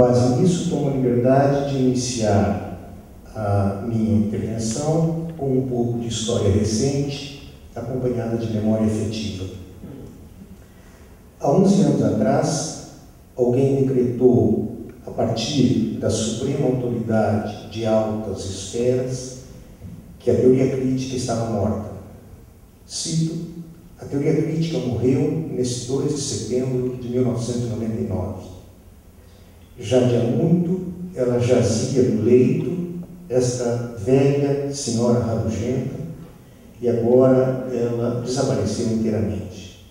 base nisso, tomo a liberdade de iniciar a minha intervenção com um pouco de história recente, acompanhada de memória efetiva. Há 11 anos atrás, alguém decretou, a partir da suprema autoridade de altas esferas, que a teoria crítica estava morta. Cito: a teoria crítica morreu nesse 2 de setembro de 1999. Já de há muito, ela jazia no leito, esta velha senhora rabugenta, e agora ela desapareceu inteiramente.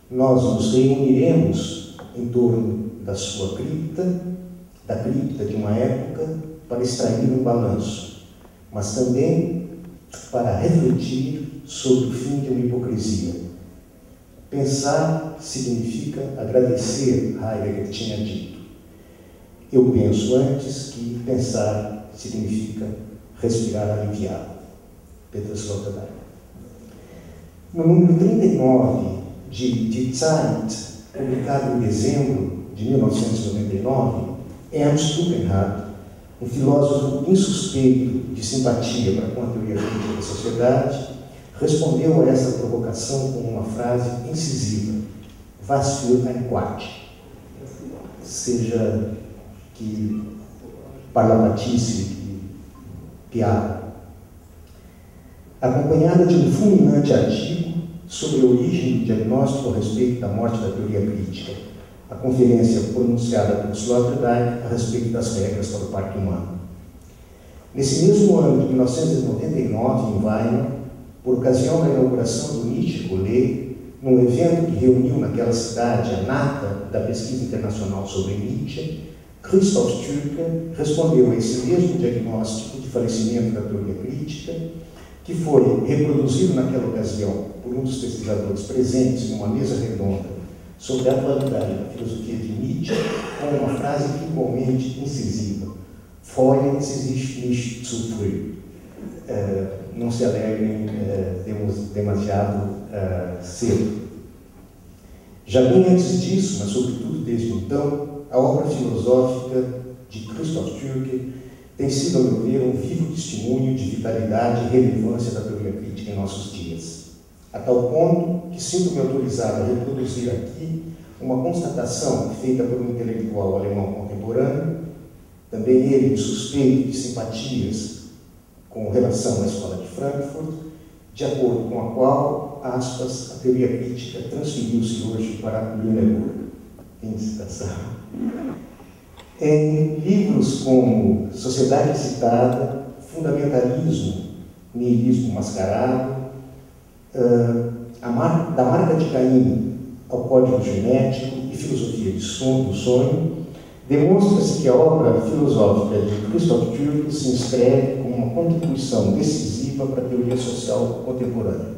Nós nos reuniremos em torno da sua cripta, da cripta de uma época, para extrair um balanço, mas também para refletir sobre o fim de uma hipocrisia. Pensar significa agradecer, Heidegger tinha dito. Eu penso antes que pensar significa respirar aliviado. Peter Sloterdijk. No número 39 de Die Zeit, publicado em dezembro de 1999, Ernst Buchenhardt, um filósofo insuspeito de simpatia para com a teoria crítica da sociedade, respondeu a essa provocação com uma frase incisiva: Was für ein Quatsch. Seja que parlapatice, que piada. Acompanhada de um fulminante artigo sobre a origem do diagnóstico a respeito da morte da teoria crítica, a conferência pronunciada por Sloterdijk a respeito das regras para o parto humano. Nesse mesmo ano de 1999, em Weimar, por ocasião da inauguração do Nietzsche Collet, num evento que reuniu naquela cidade a nata da pesquisa internacional sobre Nietzsche, Christoph Türke respondeu a esse mesmo diagnóstico de falecimento da teoria crítica, que foi reproduzido naquela ocasião por um dos pesquisadores presentes numa mesa redonda sobre a atualidade da filosofia de Nietzsche, com uma frase igualmente incisiva: Freuen Sie sich nicht zu früh. Não se alegrem demasiado cedo. Já bem antes disso, mas sobretudo desde então, a obra filosófica de Christoph Türke tem sido, a meu ver, um vivo testemunho de vitalidade e relevância da teoria crítica em nossos dias, a tal ponto que sinto-me autorizado a reproduzir aqui uma constatação feita por um intelectual alemão contemporâneo, também ele suspeito de simpatias com relação à Escola de Frankfurt, de acordo com a qual, aspas, a teoria crítica transferiu-se hoje para Lüneburg. Fim de citação. Em livros como Sociedade Excitada, Fundamentalismo, Nihilismo Mascarado, da Marca de Caim ao Código Genético e Filosofia do Sonho, demonstra-se que a obra filosófica de Christoph Türke se inscreve como uma contribuição decisiva para a teoria social contemporânea,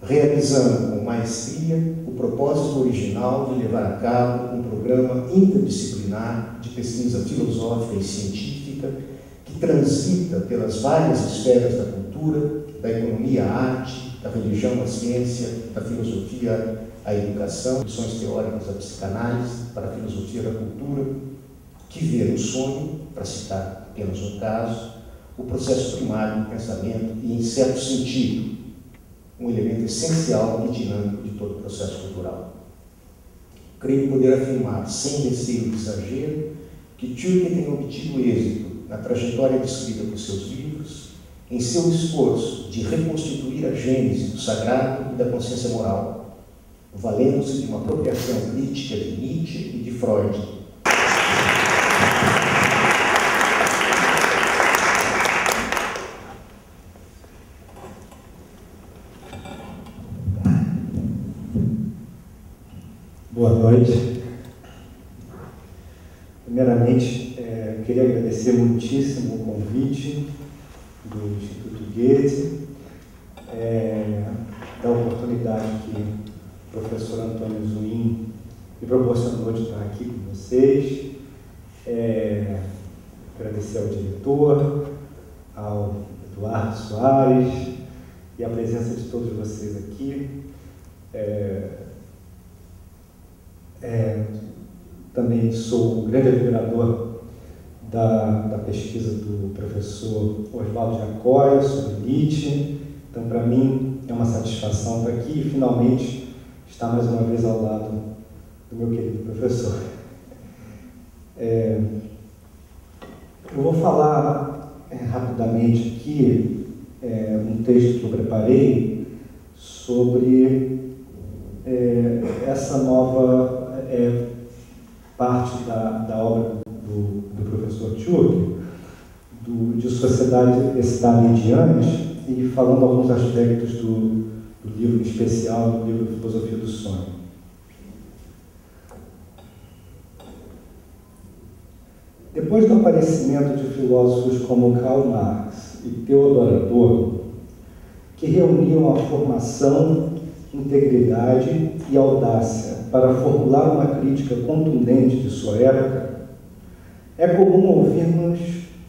realizando com maestria o propósito original de levar a cabo um programa interdisciplinar de pesquisa filosófica e científica que transita pelas várias esferas da cultura, da economia à arte, da religião à ciência, da filosofia à educação, lições teóricas da psicanálise, para a filosofia da cultura, que vê no sonho, para citar apenas um caso, o processo primário do pensamento e, em certo sentido, um elemento essencial e dinâmico de todo o processo cultural. Creio poder afirmar, sem receio de exagero, que Türke tem obtido êxito na trajetória descrita por seus livros, em seu esforço de reconstituir a gênese do sagrado e da consciência moral, valendo-se de uma apropriação crítica de Nietzsche e de Freud. Boa noite. Primeiramente, queria agradecer muitíssimo o convite do Instituto Goethe, da oportunidade que o professor Antônio Zuin me proporcionou de estar aqui com vocês. Agradecer ao diretor, ao Eduardo Soares e a presença de todos vocês aqui. também sou um grande admirador da pesquisa do professor Oswaldo Giacóia sobre Nietzsche. Então, para mim, é uma satisfação estar aqui e, finalmente, estar mais uma vez ao lado do meu querido professor. Eu vou falar rapidamente aqui um texto que eu preparei sobre essa nova parte da obra do professor Tchurk, de Sociedade e Cidade em Diante, e falando alguns aspectos do livro especial, do livro Filosofia do Sonho. Depois do aparecimento de filósofos como Karl Marx e Theodor Adorno, que reuniam a formação, integridade e audácia para formular uma crítica contundente de sua época, é comum ouvirmos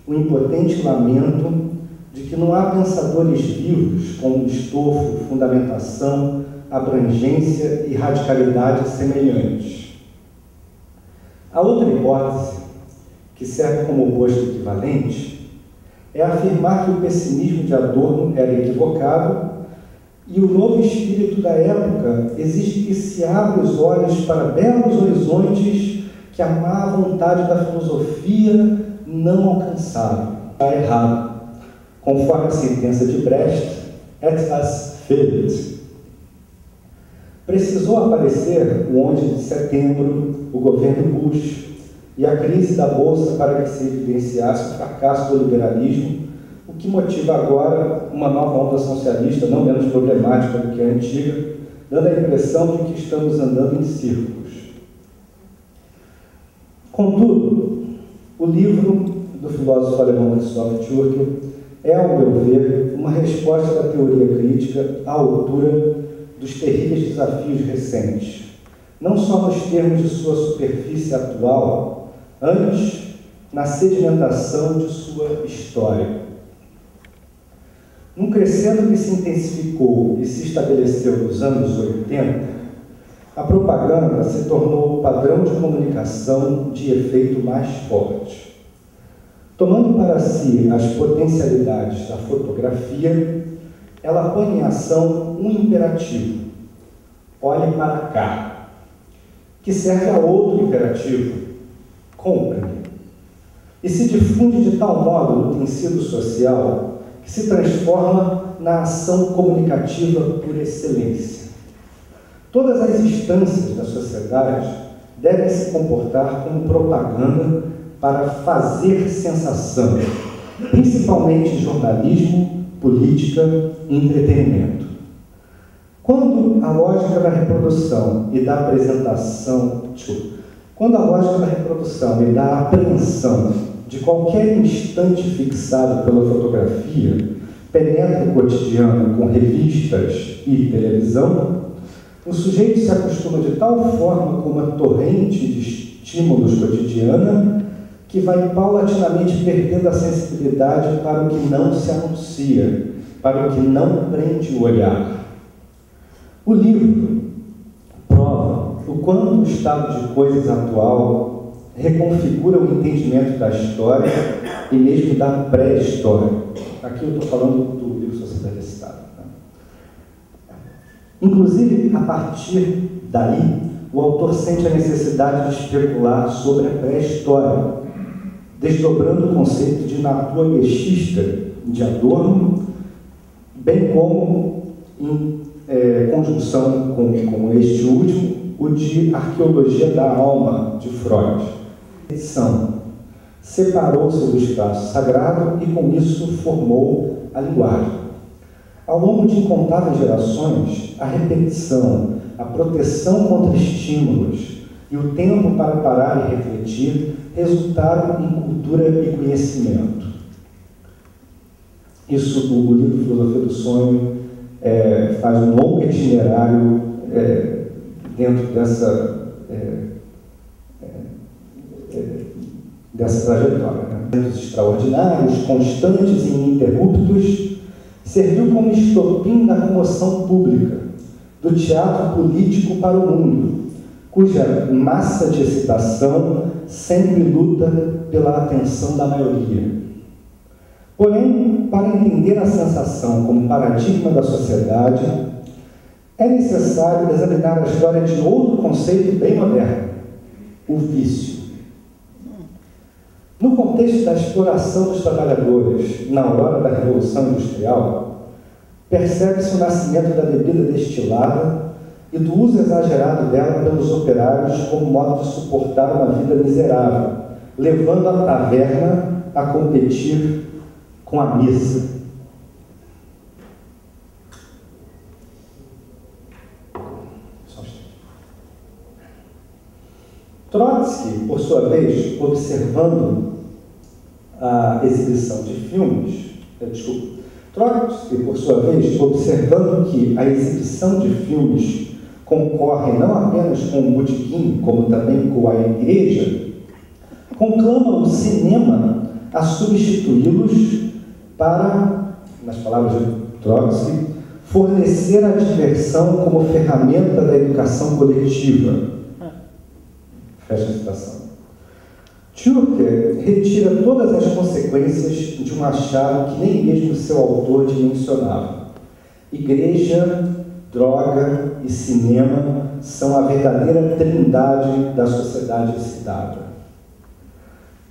o impotente lamento de que não há pensadores vivos com estofo, fundamentação, abrangência e radicalidade semelhantes. A outra hipótese, que serve como oposto equivalente, é afirmar que o pessimismo de Adorno era equivocado e o novo espírito da época exige que se abra os olhos para belos horizontes que a má vontade da filosofia não alcançaram. Está errado. Conforme a sentença de Brecht, etwas fehlt. Precisou aparecer o 11 de setembro, o governo Bush e a crise da Bolsa para que se evidenciasse o fracasso do liberalismo, o que motiva agora uma nova onda socialista não menos problemática do que a antiga, dando a impressão de que estamos andando em círculos. Contudo, o livro do filósofo alemão Christoph Tchurk é, ao meu ver, uma resposta da teoria crítica à altura dos terríveis desafios recentes, não só nos termos de sua superfície atual, antes na sedimentação de sua história. Num crescendo que se intensificou e se estabeleceu nos anos 80, a propaganda se tornou o padrão de comunicação de efeito mais forte. Tomando para si as potencialidades da fotografia, ela põe em ação um imperativo: olhe para cá, que serve a outro imperativo: compre-me. E se difunde de tal modo no tecido social que se transforma na ação comunicativa por excelência. Todas as instâncias da sociedade devem se comportar como propaganda para fazer sensação, principalmente jornalismo, política e entretenimento. Quando a lógica da reprodução e da apreensão de qualquer instante fixado pela fotografia penetra o cotidiano com revistas e televisão, o sujeito se acostuma de tal forma com uma torrente de estímulos cotidiana que vai paulatinamente perdendo a sensibilidade para o que não se anuncia, para o que não prende o olhar. O livro prova o quanto o estado de coisas atual reconfigura o entendimento da história e mesmo da pré-história. Aqui eu estou falando do livro Sociedade e Estado. Inclusive, a partir daí, o autor sente a necessidade de especular sobre a pré-história, desdobrando o conceito de naturalista de Adorno, bem como em conjunção com este último, o de arqueologia da alma de Freud. A edição separou-se do espaço sagrado e com isso formou a linguagem. Ao longo de incontáveis gerações, a repetição, a proteção contra estímulos e o tempo para parar e refletir resultaram em cultura e conhecimento. Isso, o livro Filosofia do Sonho faz um longo itinerário dentro dessa trajetória. Eventos extraordinários, constantes e ininterruptos, serviu como estopim da comoção pública, do teatro político para o mundo, cuja massa de excitação sempre luta pela atenção da maioria. Porém, para entender a sensação como paradigma da sociedade, é necessário examinar a história de outro conceito bem moderno, o vício. No contexto da exploração dos trabalhadores na aurora da Revolução Industrial, percebe-se o nascimento da bebida destilada e do uso exagerado dela pelos operários como modo de suportar uma vida miserável, levando a taverna a competir com a missa. Trotsky, por sua vez, observando a exibição de filmes, Trotsky, por sua vez, observando que a exibição de filmes concorre não apenas com o botequim, como também com a igreja, conclama o cinema a substituí-los para, nas palavras de Trotsky, fornecer a diversão como ferramenta da educação coletiva. Fecha a citação. Türker retira todas as consequências de um achado que nem mesmo seu autor dimensionava. Igreja, droga e cinema são a verdadeira trindade da sociedade excitada.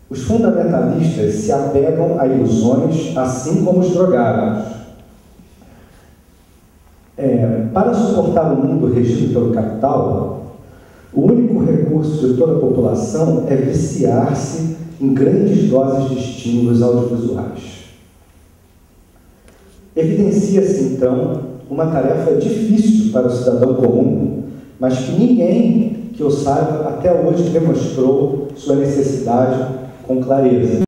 Os fundamentalistas se apegam a ilusões, assim como os drogados. Para suportar o mundo regido pelo capital, o único recurso de toda a população é viciar-se em grandes doses de estímulos audiovisuais. Evidencia-se, então, uma tarefa difícil para o cidadão comum, mas que ninguém que o saiba até hoje demonstrou sua necessidade com clareza.